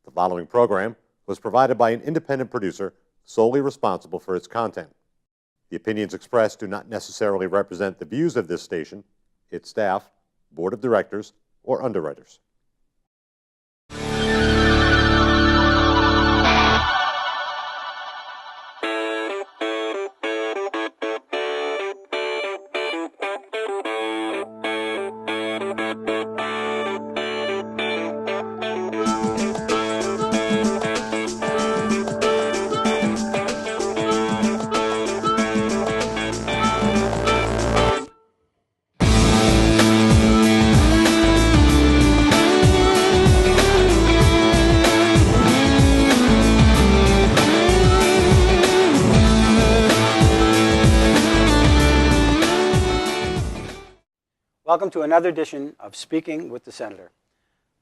The following program was provided by an independent producer solely responsible for its content. The opinions expressed do not necessarily represent the views of this station, its staff, board of directors, or underwriters. Welcome to another edition of Speaking with the Senator.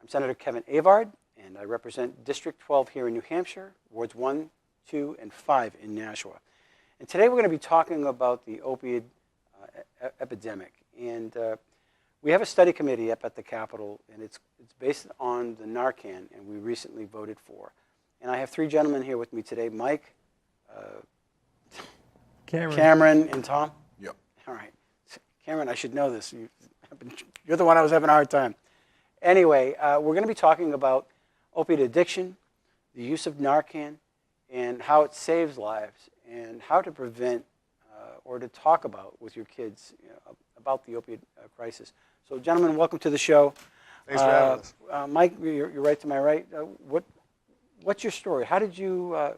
I'm Senator Kevin Avard, and I represent District 12 here in New Hampshire, Wards 1, 2, and 5 in Nashua. And today we're going to be talking about the opioid epidemic. And we have a study committee up at the Capitol, and it's based on the Narcan, and we recently voted for. And I have three gentlemen here with me today, Mike, Cameron, and Tom. Yep. All right. Cameron, I should know this. You're the one I was having a hard time. Anyway, we're going to be talking about opiate addiction, the use of Narcan, and how it saves lives, and how to prevent or to talk about with your kids about the opiate crisis. So, gentlemen, welcome to the show. Thanks for having us. Mike, you're right to my right. What's your story? How did you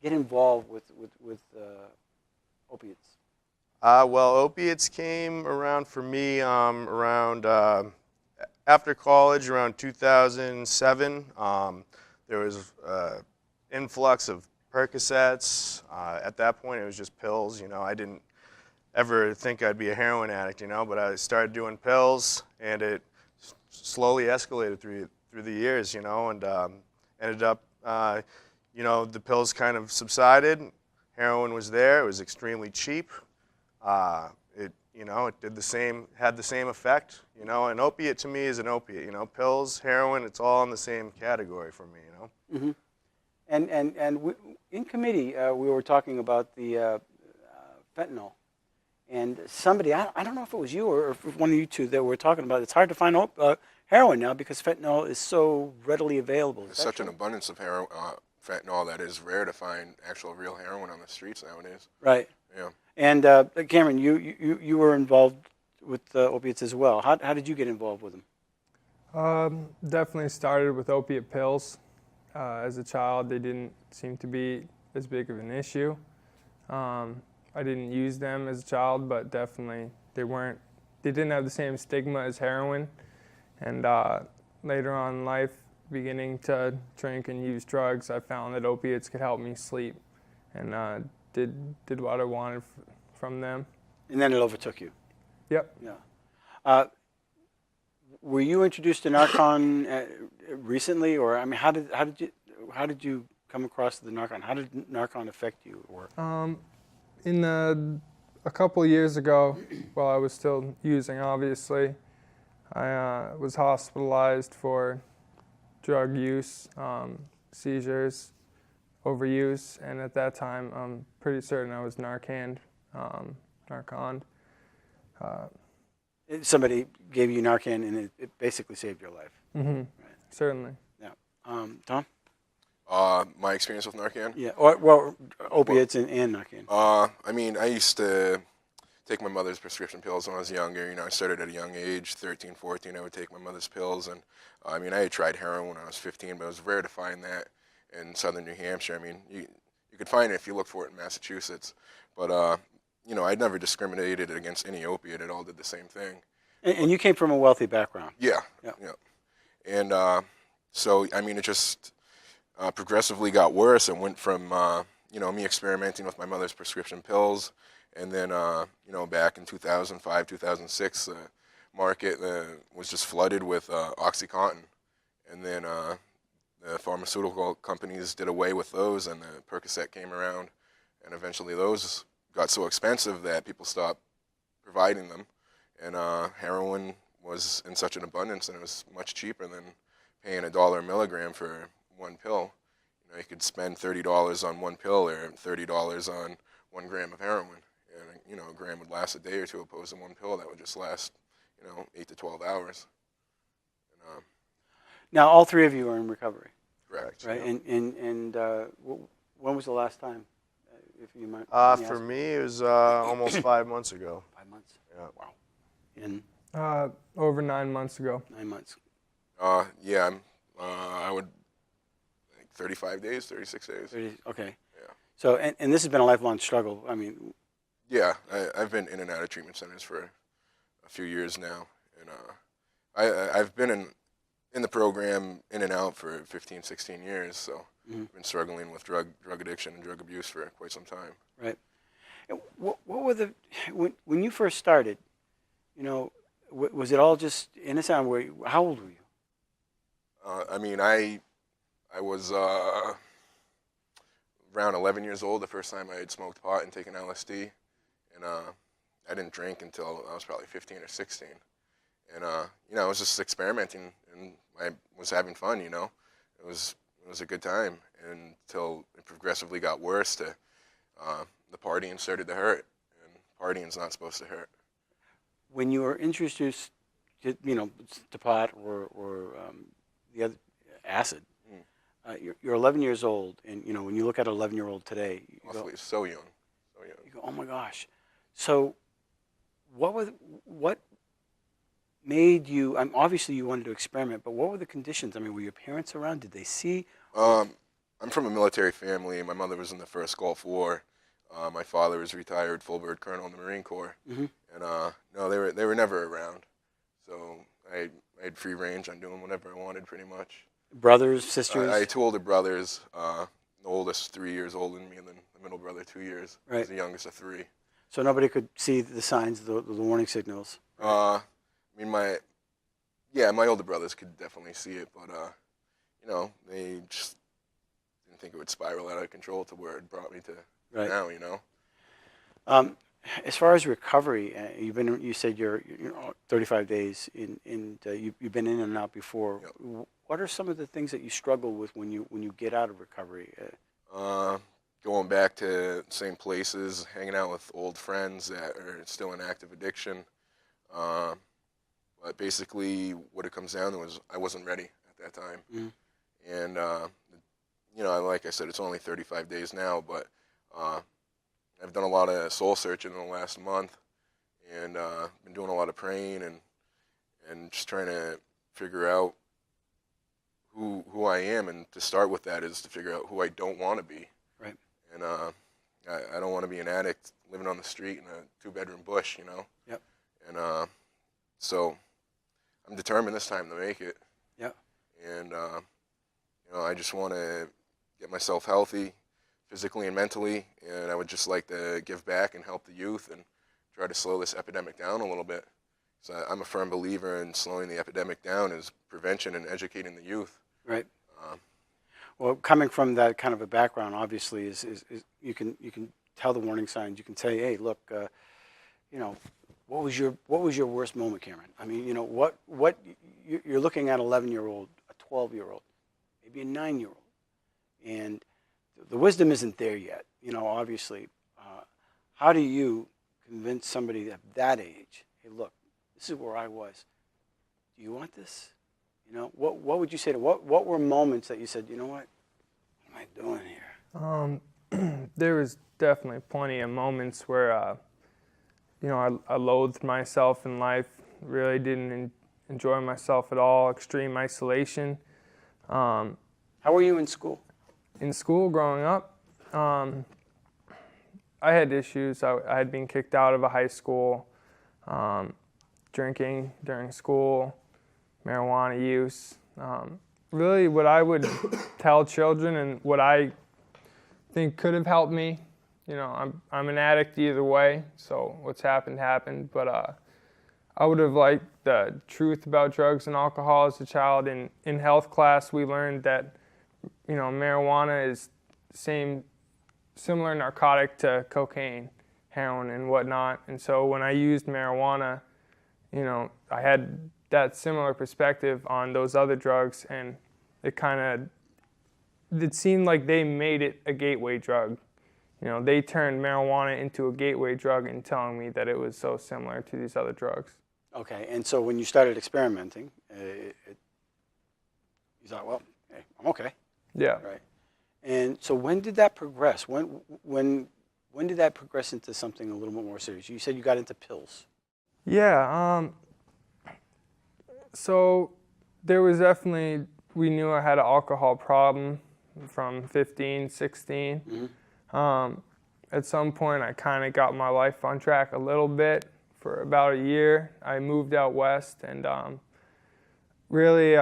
get involved with opiates? Well, opiates came around for me around after college, around 2007. There was influx of Percocets. At that point, it was just pills. You know, I didn't ever think I'd be a heroin addict. You know, but I started doing pills, and it slowly escalated through the years. You know, and ended up, you know, the pills kind of subsided. Heroin was there. It was extremely cheap. It did the same, had the same effect, you know, an opiate to me is an opiate, you know, pills, heroin, it's all in the same category for me, you know. Mm-hmm. And we, in committee, we were talking about the fentanyl, and somebody, I don't know if it was you or if one of you two that were talking about, it's hard to find heroin now because fentanyl is so readily available. There's such an abundance of fentanyl that it's rare to find actual real heroin on the streets nowadays. Right. Yeah. And Cameron, you were involved with opiates as well. How did you get involved with them? Definitely started with opiate pills. As a child, they didn't seem to be as big of an issue. I didn't use them as a child, but definitely they didn't have the same stigma as heroin. And later on in life, beginning to drink and use drugs, I found that opiates could help me sleep, and did what I wanted from them. And then it overtook you. Yep. Yeah. Were you introduced to Narcan recently, or I mean, how did you come across the Narcan? How did Narcan affect you? Or a couple of years ago, while I was still using, obviously, I was hospitalized for drug use, seizures, overuse, and at that time, I'm pretty certain I was Narcan. Somebody gave you Narcan, and it basically saved your life. Mm-hmm. Right. Certainly. Yeah. Tom? My experience with Narcan? Yeah. Well, opiates and Narcan. I mean, I used to take my mother's prescription pills when I was younger. You know, I started at a young age, 13, 14. I would take my mother's pills, and I mean, I had tried heroin when I was 15, but it was rare to find that in southern New Hampshire. I mean, you could find it if you look for it in Massachusetts, but you know, I'd never discriminated against any opiate. It all did the same thing. And you came from a wealthy background. Yeah. And so, I mean, it just progressively got worse and went from, you know, me experimenting with my mother's prescription pills, and then, you know, back in 2005, 2006, the market was just flooded with OxyContin. And then the pharmaceutical companies did away with those, and the Percocet came around, and eventually those got so expensive that people stopped providing them, and heroin was in such an abundance, and it was much cheaper than paying $1 a milligram for one pill. You know, you could spend $30 on one pill or $30 on 1 gram of heroin. And, you know, a gram would last a day or two opposed to one pill that would just last, you know, 8 to 12 hours. And, Now, all three of you are in recovery, correct. right? And when was the last time, if you might? For me, it was almost 5 months ago. 5 months. Yeah. Wow. In Over 9 months ago. 9 months. Yeah, I would think 35 days, 36 days. 30, okay. Yeah. So, and this has been a lifelong struggle. I mean, Yeah, I've been in and out of treatment centers for a few years now, and I've been in the program in and out for 15, 16 years. So I've been struggling with drug addiction and drug abuse for quite some time. right. And what were when you first started? You know, was it all just innocent? How old were you? I mean, I was around 11 years old the first time I had smoked pot and taken LSD, and I didn't drink until I was probably 15 or 16. And you know, I was just experimenting, and I was having fun. You know, it was a good time until it progressively got worse. The partying started to hurt, and partying's not supposed to hurt. When you were introduced to, you know, to pot or the other acid, you're 11 years old, and you know, when you look at an 11-year-old today, Awfully, so young, so young. you go, oh my gosh. So, what made you? Obviously you wanted to experiment, but what were the conditions? I mean, were your parents around? Did they see? I'm from a military family. My mother was in the first Gulf War. My father was retired full bird colonel in the Marine Corps, and no, they were never around. So I had free range on doing whatever I wanted, pretty much. Brothers, sisters? I had 2 older brothers. The oldest 3 years older than me, and then the middle brother 2 years. I Right. was the youngest of 3. So nobody could see the signs, the warning signals. I mean, my older brothers could definitely see it, but you know, they just didn't think it would spiral out of control to where it brought me to now. You know. As far as recovery, you said you're 35 days you've been in and out before. Yep. What are some of the things that you struggle with when you get out of recovery? Going back to same places, hanging out with old friends that are still in active addiction. But basically, what it comes down to is I wasn't ready at that time. And you know, like I said, it's only 35 days now, but I've done a lot of soul searching in the last month, and been doing a lot of praying and just trying to figure out who I am. And to start with that is to figure out who I don't want to be. Right. And I don't want to be an addict living on the street in a 2-bedroom bush, you know. Yep. And so I'm determined this time to make it. Yep. And you know, I just want to get myself healthy, physically and mentally, and I would just like to give back and help the youth and try to slow this epidemic down a little bit. So I'm a firm believer in slowing the epidemic down is prevention and educating the youth. Right. Well, coming from that kind of a background, obviously, is you can tell the warning signs. You can say, hey, look, you know, what was your worst moment, Cameron? I mean, you know, what you're looking at, 11-year-old, a 12-year-old, maybe a 9-year-old, and the wisdom isn't there yet. You know, obviously, how do you convince somebody at that age? Hey, look, this is where I was. Do you want this? You know, what would you say to what were moments that you said, you know what am I doing here? There was definitely plenty of moments where, you know, I loathed myself in life, really didn't enjoy myself at all, extreme isolation. How were you in school? In school growing up, I had issues. I had been kicked out of a high school, drinking during school, marijuana use. Really what I would tell children and what I think could have helped me, you know, I'm an addict either way, so what's happened happened, but I would have liked the truth about drugs and alcohol as a child. In health class, we learned that, you know, marijuana is similar narcotic to cocaine, heroin, and whatnot. And so when I used marijuana, you know, I had that similar perspective on those other drugs, and it seemed like they made it a gateway drug. You know, they turned marijuana into a gateway drug and telling me that it was so similar to these other drugs. Okay, and so when you started experimenting, you thought, well, hey, I'm okay. Yeah. Right. And so when did that progress? When did that progress into something a little bit more serious? You said you got into pills. Yeah. So there was definitely, we knew I had an alcohol problem from 15, 16. Mm-hmm. At some point, I kind of got my life on track a little bit. For about a year, I moved out west, and really,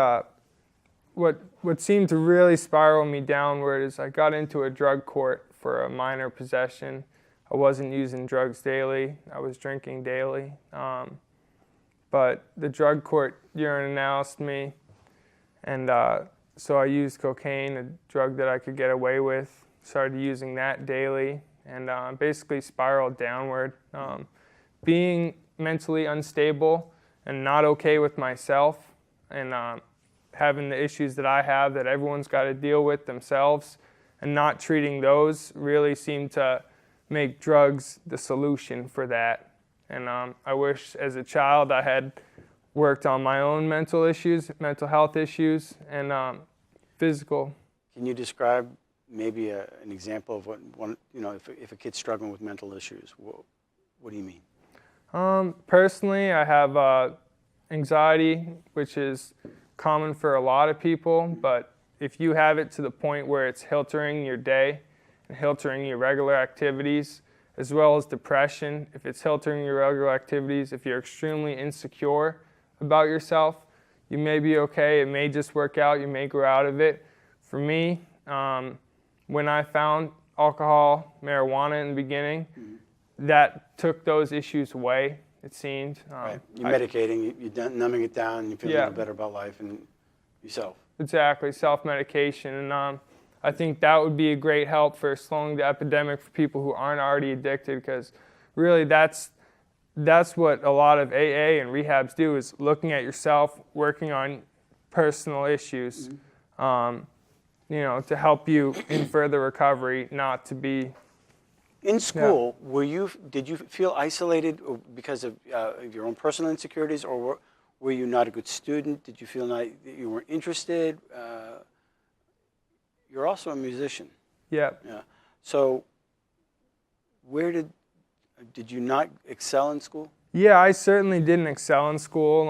what seemed to really spiral me downward is I got into a drug court for a minor possession. I wasn't using drugs daily. I was drinking daily. But the drug court urine analyzed me, and so I used cocaine, a drug that I could get away with. Started using that daily, and basically spiraled downward. Being mentally unstable and not okay with myself, and having the issues that I have that everyone's got to deal with themselves, and not treating those really seemed to make drugs the solution for that. And I wish as a child I had worked on my own mental issues, mental health issues, and physical. Can you describe maybe an example of if a kid's struggling with mental issues, what do you mean? Personally, I have anxiety, which is common for a lot of people, but if you have it to the point where it's hindering your day and hindering your regular activities, as well as depression, if it's hindering your regular activities, if you're extremely insecure about yourself, you may be okay. It may just work out. You may grow out of it. For me, when I found alcohol, marijuana in the beginning, that took those issues away, it seemed. Right. You're medicating, you're numbing it down, and you feel a little better about life and yourself. Exactly, self-medication. And I think that would be a great help for slowing the epidemic for people who aren't already addicted, because really that's what a lot of AA and rehabs do, is looking at yourself, working on personal issues, to help you in further recovery, not to be... In school, did you feel isolated because of your own personal insecurities, or were you not a good student? Did you feel that you weren't interested? You're also a musician. Yeah. So did you not excel in school? Yeah, I certainly didn't excel in school.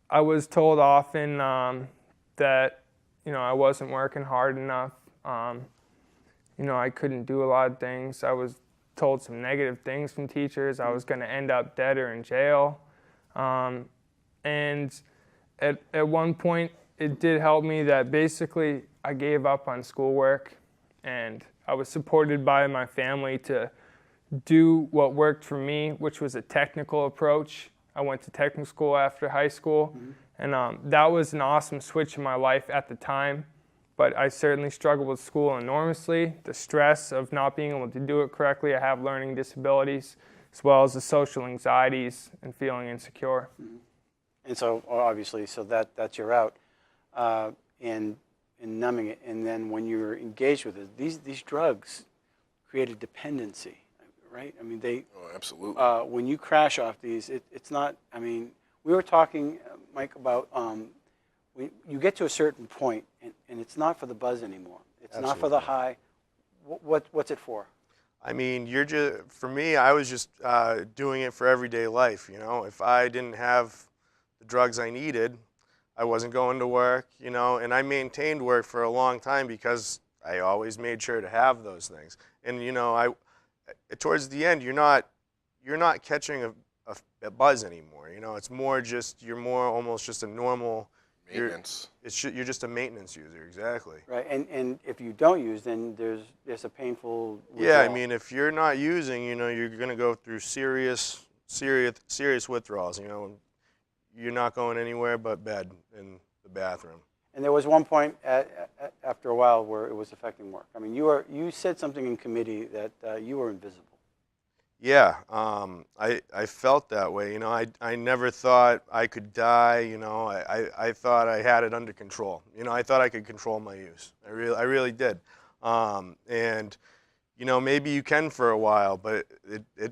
I was told often that I wasn't working hard enough. I couldn't do a lot of things. I was told some negative things from teachers. I was going to end up dead or in jail. And at one point, it did help me that basically I gave up on schoolwork, and I was supported by my family to do what worked for me, which was a technical approach. I went to technical school after high school, and that was an awesome switch in my life at the time. But I certainly struggled with school enormously. The stress of not being able to do it correctly. I have learning disabilities, as well as the social anxieties and feeling insecure. And so, obviously, that's your route, and numbing it. And then when you're engaged with it, these drugs create a dependency, right? I mean, Oh, absolutely. When you crash off these, it's not. I mean, we were talking, Mike, about when you get to a certain point, and it's not for the buzz anymore. It's not for the high. What's it for? I mean, for me, I was just doing it for everyday life. If I didn't have the drugs I needed, I wasn't going to work. And I maintained work for a long time because I always made sure to have those things. And towards the end, you're not catching a buzz anymore. It's more just you're more almost just a normal. Maintenance. You're just a maintenance user, exactly. Right, and if you don't use, then there's a painful withdrawal. Yeah, I mean, if you're not using, you're going to go through serious withdrawals. You're not going anywhere but bed and the bathroom. And there was one point after a while where it was affecting work. I mean, you said something in committee that you were invisible. Yeah, I felt that way. You know, I never thought I could die. You know, I thought I had it under control. You know, I thought I could control my use. I really did. And you know, maybe you can for a while, but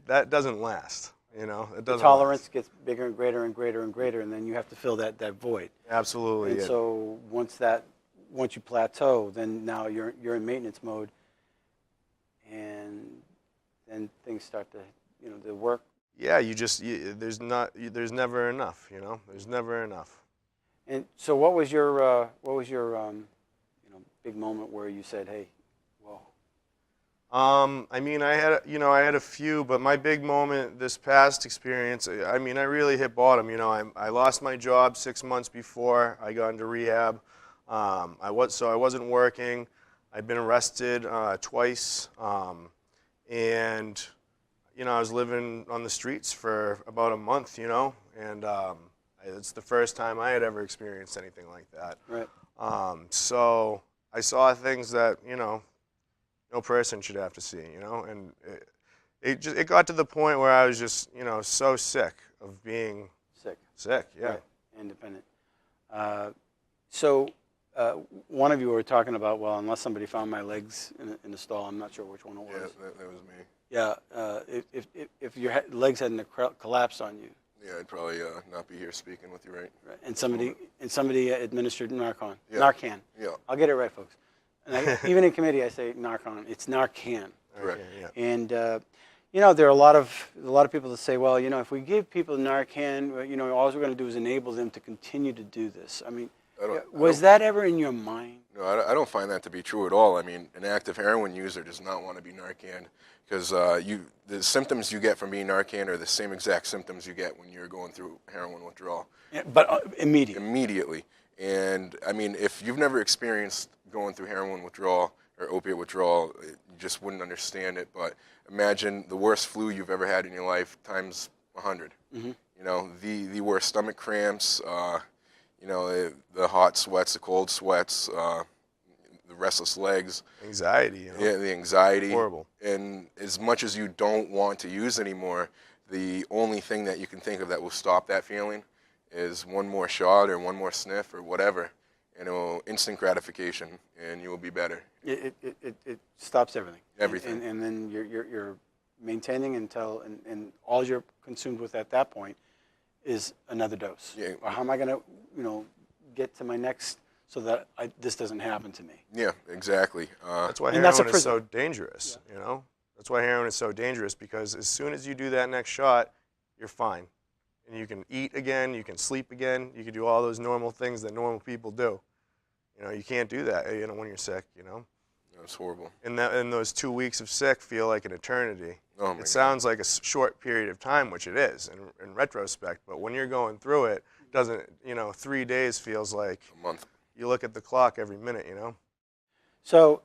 that doesn't last. You know, it The doesn't tolerance last. gets bigger and greater and greater and greater, and then you have to fill that void. Absolutely. And Yeah. so once you plateau, then now you're in maintenance mode, and then things start to, the work. Yeah, there's never enough. You know, there's never enough. And so what was your big moment where you said, hey, whoa. I mean, I had a few, but my big moment this past experience, I mean, I really hit bottom. You know, I lost my job 6 months before I got into rehab. I wasn't working. I'd been arrested twice, and you know, I was living on the streets for about a month. You know, and it's the first time I had ever experienced anything like that. Right. So I saw things that, you know, no person should have to see, you know, and it got to the point where I was just, you know, so sick of being sick. Yeah. Right. Independent. So one of you were talking about, well, unless somebody found my legs in the stall, I'm not sure which one it was. Yeah, that was me. Yeah. If your legs hadn't collapsed on you. Yeah, I'd probably not be here speaking with you, right? Right. And somebody administered Narcan. Yeah. Narcan. Yeah. I'll get it right, folks. And even in committee, I say Narcan. It's Narcan. Correct. Yeah. And you know, there are a lot of people that say, well, you know, if we give people Narcan, you know, all we're going to do is enable them to continue to do this. I mean, was that ever in your mind? No, I don't find that to be true at all. I mean, an active heroin user does not want to be Narcan because the symptoms you get from being Narcan are the same exact symptoms you get when you're going through heroin withdrawal. Yeah, but immediately. Immediately. And, I mean, if you've never experienced going through heroin withdrawal or opiate withdrawal, you just wouldn't understand it. But imagine the worst flu you've ever had in your life times 100. Mm-hmm. You know, the worst stomach cramps, you know, the hot sweats, the cold sweats, the restless legs. Anxiety, you know? Yeah, the anxiety. Horrible. And as much as you don't want to use anymore, the only thing that you can think of that will stop that feeling is one more shot or one more sniff or whatever, and it will instant gratification, and you will be better. It stops everything. Everything. And then you're maintaining until and all you're consumed with at that point is another dose. Yeah. Or how am I going to, you know, get to my next so that this doesn't happen to me? Yeah, exactly. That's why And that's a heroin is so prison. dangerous, you know? That's why heroin is so dangerous, because as soon as you do that next shot, you're fine. And you can eat again, you can sleep again, you can do all those normal things that normal people do. You know, you can't do that, you know, when you're sick, you know? That's horrible. And those 2 weeks of sick feel like an eternity. Oh my God. It sounds like a short period of time, which it is in retrospect, but when you're going through it, doesn't, you know, 3 days feels like A month. you look at the clock every minute, you know? So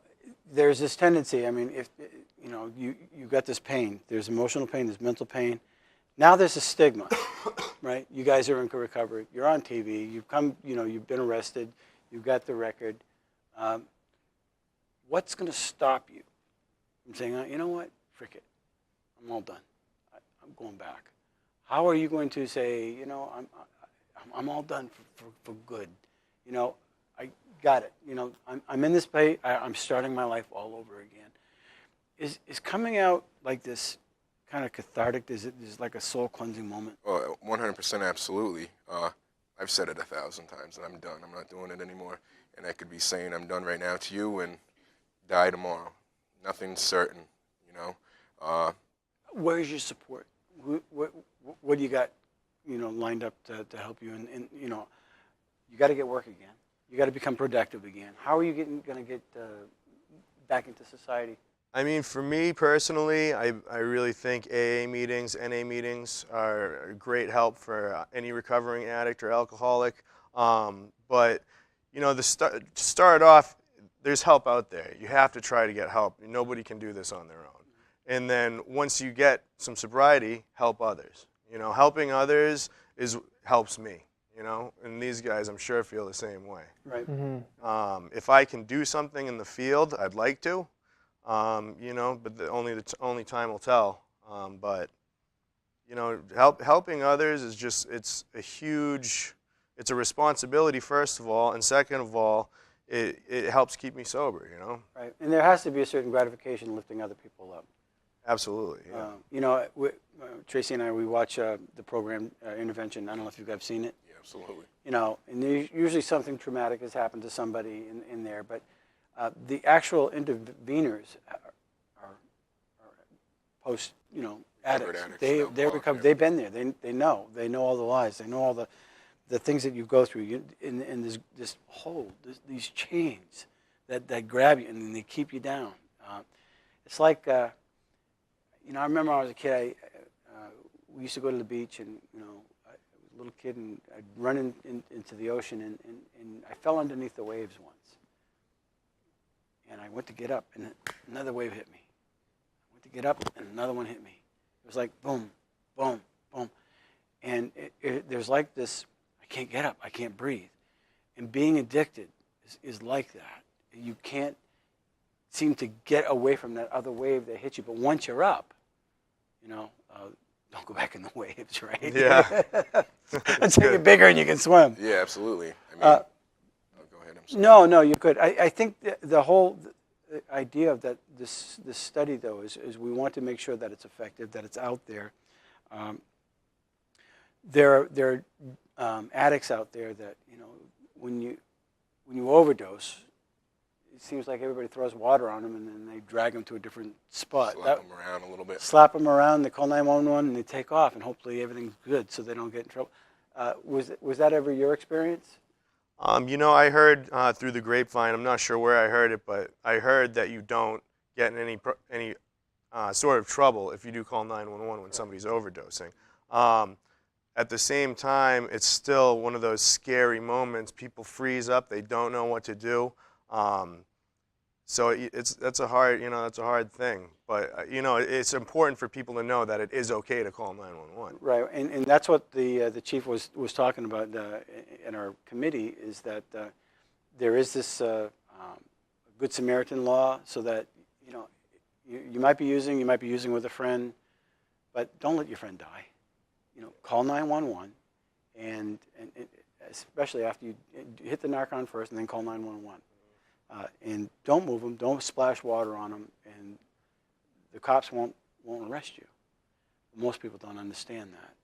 there's this tendency, I mean, if, you know, you got this pain, there's emotional pain, there's mental pain. Now there's a stigma, right? You guys are in recovery, you're on TV, you've come, you know, you've been arrested, you've got the record. What's going to stop you from saying, you know what, frick it, I'm all done, I'm going back? How are you going to say, you know, I'm all done for good? You know, I got it. You know, I'm in this place, I'm starting my life all over again. Is coming out like this kind of cathartic? Is like a soul cleansing moment? Oh, 100% absolutely. I've said it 1,000 times, and I'm done. I'm not doing it anymore. And I could be saying I'm done right now to you and die tomorrow. Nothing's certain, you know. Where's your support? What do you got, you know, lined up to help you? And you know, you got to get work again. You got to become productive again. How are you going to get back into society? I mean, for me personally, I really think AA meetings, NA meetings are a great help for any recovering addict or alcoholic. But, you know, to start off, there's help out there. You have to try to get help. Nobody can do this on their own. And then once you get some sobriety, help others. You know, helping others helps me, you know, and these guys, I'm sure, feel the same way. Right. Mm-hmm. If I can do something in the field, I'd like to. You know, but the only time will tell. But helping others is just, it's a responsibility, first of all, and second of all, it helps keep me sober, Right. And there has to be a certain gratification lifting other people up. Absolutely, yeah. Tracy and I, we watch the program Intervention. I don't know if you guys have seen it. Yeah, absolutely. And usually something traumatic has happened to somebody in there, but the actual interveners are post, addicts. Addicts, They recover. They've been there. They know all the lies. They know all the things that you go through. In this hold, these chains that grab you and then they keep you down. It's like, I remember when I was a kid, we used to go to the beach, and I was a little kid, and I'd run into the ocean, and I fell underneath the waves once. And I went to get up, and another wave hit me. I went to get up, and another one hit me. It was like boom, boom, boom. And there's like this, I can't get up, I can't breathe. And being addicted is like that. You can't seem to get away from that other wave that hit you. But once you're up, don't go back in the waves, right? Yeah. Until you're bigger and you can swim. Yeah, absolutely. I mean, go ahead. I'm sorry. No, you could. I think the whole idea of that this study, though, is we want to make sure that it's effective, that it's out there. There are addicts out there that, when you overdose, it seems like everybody throws water on them and then they drag them to a different spot. Slap them around a little bit. Slap them around, they call 911 and they take off, and hopefully everything's good so they don't get in trouble. Was that ever your experience? I heard through the grapevine, I'm not sure where I heard it, but I heard that you don't get in any sort of trouble if you do call 911 when somebody's overdosing. At the same time, it's still one of those scary moments. People freeze up, they don't know what to do. So that's a hard thing. But it's important for people to know that it is okay to call 911. Right, and that's what the chief was talking about in our committee, is that there is this Good Samaritan law, so that you might be using with a friend, but don't let your friend die. Call 911, and especially after you hit the Narcan first, and then call 911. And don't move them, don't splash water on them, and the cops won't arrest you. Most people don't understand that.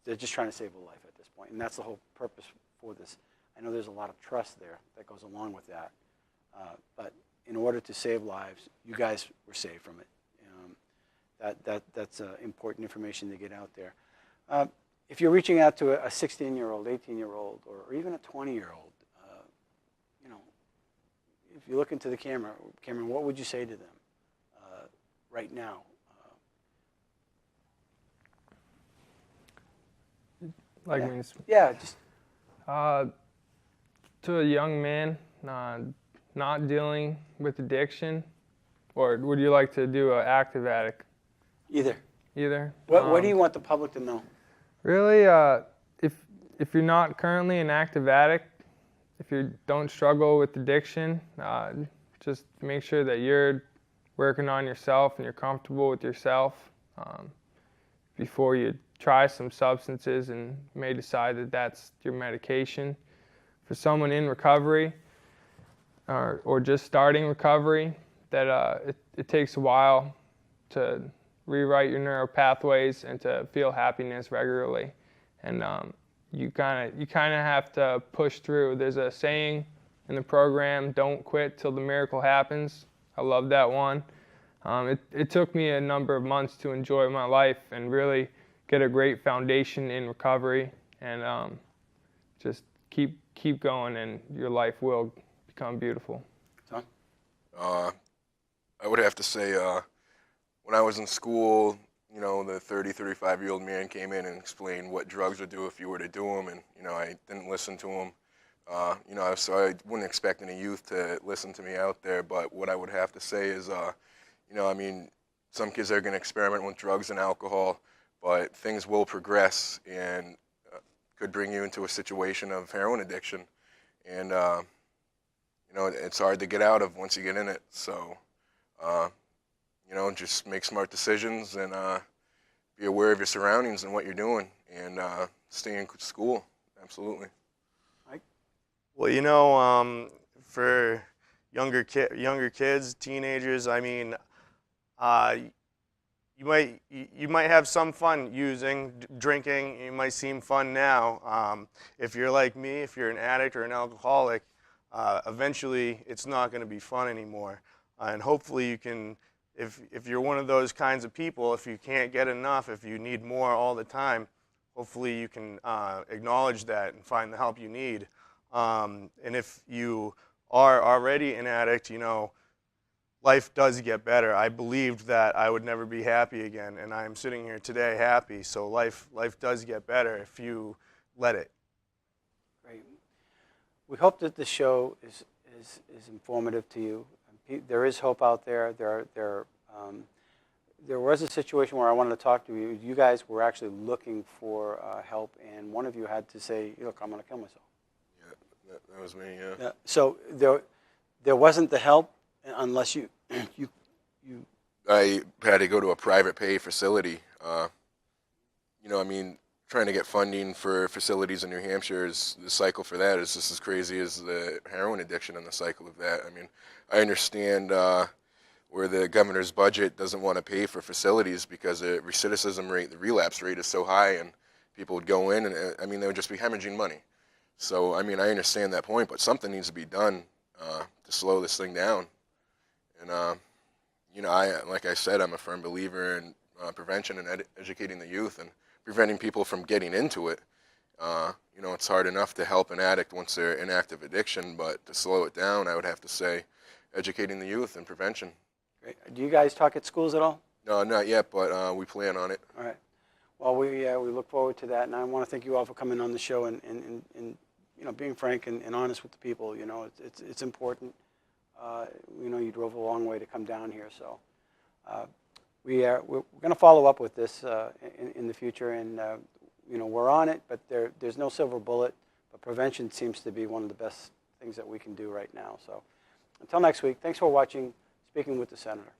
They're just trying to save a life at this point, and that's the whole purpose for this. I know there's a lot of trust there that goes along with that, but in order to save lives, you guys were saved from it. That's important information to get out there. If you're reaching out to a 16-year-old, 18-year-old, or even a 20-year-old, if you look into the camera, Cameron, what would you say to them right now? Yeah, just to a young man not dealing with addiction, or would you like to do an active addict? Either. What do you want the public to know? Really, if you're not currently an active addict, if you don't struggle with addiction, just make sure that you're working on yourself and you're comfortable with yourself before you try some substances and may decide that that's your medication. For someone in recovery or just starting recovery, that it takes a while to rewrite your neural pathways and to feel happiness regularly. And you kind of have to push through. There's a saying in the program, don't quit till the miracle happens. I love that one. It took me a number of months to enjoy my life and really get a great foundation in recovery, and just keep going, and your life will become beautiful. Tom? I would have to say when I was in school, the 35-year-old man came in and explained what drugs would do if you were to do them, and, I didn't listen to him. So I wouldn't expect any youth to listen to me out there, but what I would have to say is, some kids are going to experiment with drugs and alcohol, but things will progress and could bring you into a situation of heroin addiction. And, it's hard to get out of once you get in it. So you know, just make smart decisions and be aware of your surroundings and what you're doing, and stay in school. Absolutely. Well, you know, for younger kids, teenagers, I mean, you might have some fun using, drinking. It might seem fun now. If you're like me, if you're an addict or an alcoholic, eventually it's not going to be fun anymore. And hopefully you can, if you're one of those kinds of people, if you can't get enough, if you need more all the time, hopefully you can acknowledge that and find the help you need. And if you are already an addict, you know, life does get better. I believed that I would never be happy again, and I'm sitting here today happy. So life does get better if you let it. Great. We hope that this show is informative to you. There is hope out there. There was a situation where I wanted to talk to you. You guys were actually looking for help, and one of you had to say, "Look, I'm going to kill myself." Yeah, that was me. Yeah. So there wasn't the help unless you. I had to go to a private pay facility. You know, I mean, trying to get funding for facilities in New Hampshire, the cycle for that is just as crazy as the heroin addiction and the cycle of that. I mean, I understand where the governor's budget doesn't want to pay for facilities because the recidivism rate, the relapse rate is so high, and people would go in and, I mean, they would just be hemorrhaging money. So, I mean, I understand that point, but something needs to be done to slow this thing down. And, you know, like I said, I'm a firm believer in prevention and educating the youth and preventing people from getting into it. You know, it's hard enough to help an addict once they're in active addiction, but to slow it down, I would have to say educating the youth and prevention. Great. Do you guys talk at schools at all? No, not yet, but we plan on it. All right. Well, we look forward to that, and I want to thank you all for coming on the show and you know, being frank and honest with the people. You know, it's important. You know, you drove a long way to come down here, so we're going to follow up with this in the future, and you know, we're on it, but there's no silver bullet. But prevention seems to be one of the best things that we can do right now. So until next week, thanks for watching Speaking with the Senator.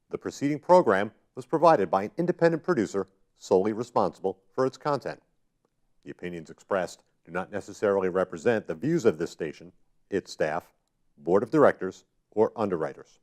The preceding program was provided by an independent producer solely responsible for its content. The opinions expressed do not necessarily represent the views of this station, its staff, board of directors, or underwriters.